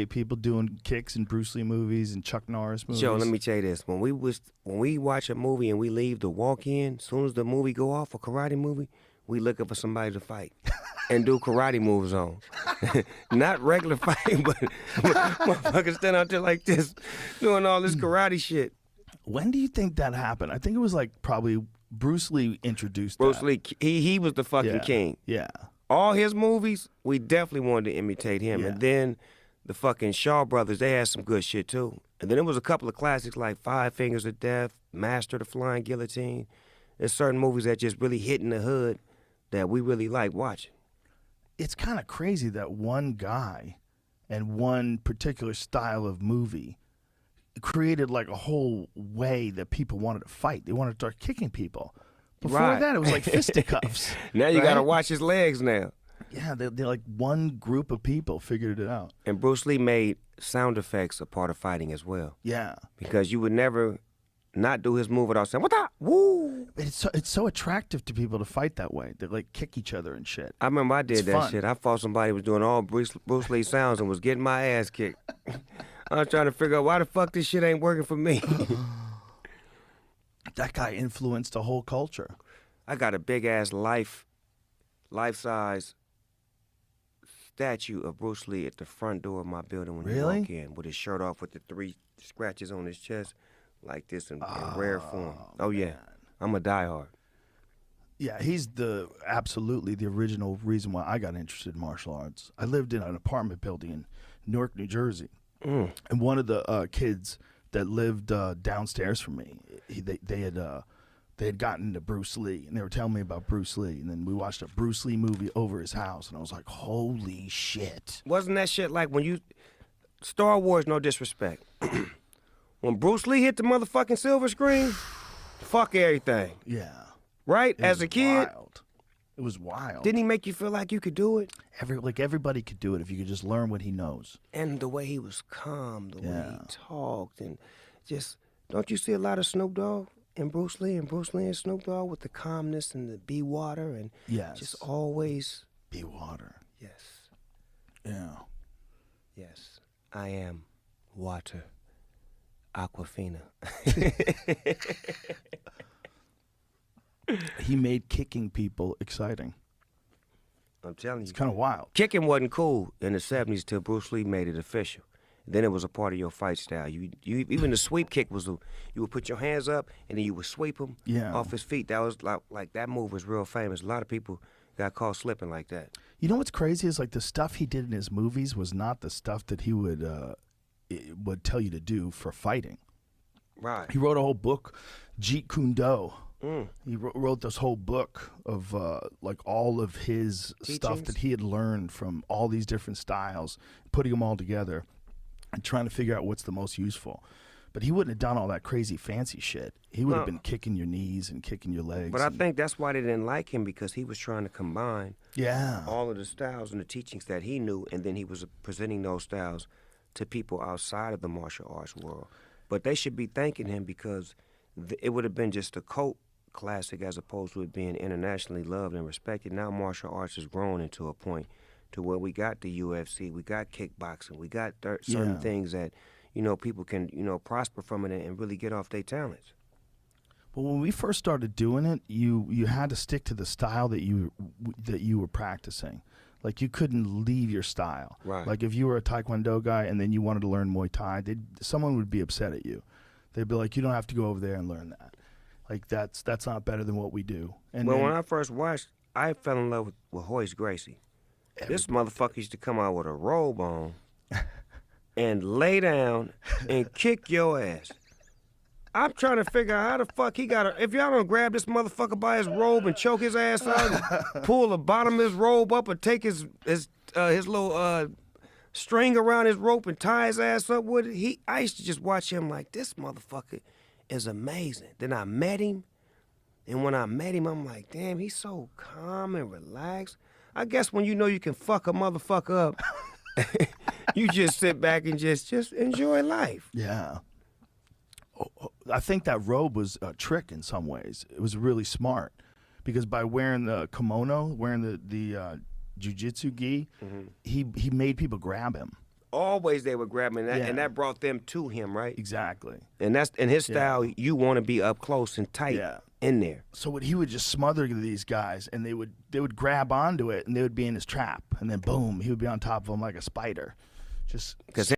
people doing kicks in Bruce Lee movies and Chuck Norris movies. Joe, let me tell you this: when we watch a movie and we leave to walk in, as soon as the movie go off, a karate movie, we looking for somebody to fight and do karate moves on. Not regular fighting, but motherfuckers stand out there like this, doing all this karate shit. When do you think that happened? I think it was like probably Bruce Lee introduced Bruce that. Lee, he was the fucking king. Yeah. All his movies, we definitely wanted to imitate him. Yeah. And then the fucking Shaw Brothers, they had some good shit too. And then there was a couple of classics like Five Fingers of Death, Master the Flying Guillotine. There's certain movies that just really hit in the hood that we really like watching. It's kind of crazy that one guy and one particular style of movie created like a whole way that people wanted to fight. They wanted to start kicking people. Before that, it was like fisticuffs. Now you got to watch his legs now. Yeah, they're like one group of people figured it out. And Bruce Lee made sound effects a part of fighting as well. Yeah. Because you would never not do his move without saying, what the? Woo! It's so attractive to people to fight that way. They like kick each other and shit. I remember I did It's that fun. shit. I fought somebody who was doing all Bruce Lee sounds and was getting my ass kicked. I was trying to figure out why the fuck this shit ain't working for me. That guy influenced the whole culture. I got a big ass life-size statue of Bruce Lee at the front door of my building when you walk in, with his shirt off with the 3 scratches on his chest, like this in rare form. Oh yeah, man. I'm a diehard. Yeah, he's absolutely the original reason why I got interested in martial arts. I lived in an apartment building in Newark, New Jersey, and one of the kids that lived downstairs from me, they had gotten into Bruce Lee, and they were telling me about Bruce Lee, and then we watched a Bruce Lee movie over his house, and I was like, holy shit. Wasn't that shit like when Star Wars, no disrespect, when Bruce Lee hit the motherfucking silver screen, fuck everything. Yeah. Right? As a kid. Wild. It was wild. Didn't he make you feel like you could do it? Everybody could do it if you could just learn what he knows. And the way he was calm, the way he talked, and just, don't you see a lot of Snoop Dogg in Bruce Lee and Snoop Dogg with the calmness and the be water and just always be water. Yes. Yeah. Yes. I am water. Aquafina. He made kicking people exciting. I'm telling you. It's kind of wild. Kicking wasn't cool in the 70s till Bruce Lee made it official. Then it was a part of your fight style. You even the sweep kick was you would put your hands up and then you would sweep him off his feet. That was like that move was real famous. A lot of people got caught slipping like that. You know what's crazy is like the stuff he did in his movies was not the stuff that he would tell you to do for fighting. Right. He wrote a whole book, Jeet Kune Do. He wrote this whole book of like all of his stuff that he had learned from all these different styles, putting them all together and trying to figure out what's the most useful. But he wouldn't have done all that crazy fancy shit. He would have been kicking your knees and kicking your legs. But I think that's why they didn't like him, because he was trying to combine all of the styles and the teachings that he knew, and then he was presenting those styles to people outside of the martial arts world. But they should be thanking him, because it would have been just a cult classic as opposed to it being internationally loved and respected. Now martial arts has grown into a point to where we got the UFC, we got kickboxing, we got certain things that, people can, prosper from it and really get off their talents. But when we first started doing it, you had to stick to the style that you were practicing. Like you couldn't leave your style. Right. Like if you were a Taekwondo guy and then you wanted to learn Muay Thai, someone would be upset at you. They'd be like, you don't have to go over there and learn that. Like that's not better than what we do. And when I first watched, I fell in love with Hoist Gracie. This motherfucker used to come out with a robe on and lay down and kick your ass. I'm trying to figure out how the fuck he got if y'all don't grab this motherfucker by his robe and choke his ass out and pull the bottom of his robe up and take his little string around his rope and tie his ass up with it. I used to just watch him like, this motherfucker is amazing. Then I met him, and when I met him, I'm like, damn, he's so calm and relaxed. I guess when you know you can fuck a motherfucker up, you just sit back and just enjoy life. Yeah. I think that robe was a trick in some ways. It was really smart, because by wearing the kimono, wearing the jiu-jitsu gi, he made people grab him. always they were grabbing that, Yeah. and that brought them to him, right? Exactly. And that's in his style. You want to be up close and tight in there. So he would just smother these guys, and they would grab onto it, and they would be in his trap, and then boom, he would be on top of them like a spider, just Because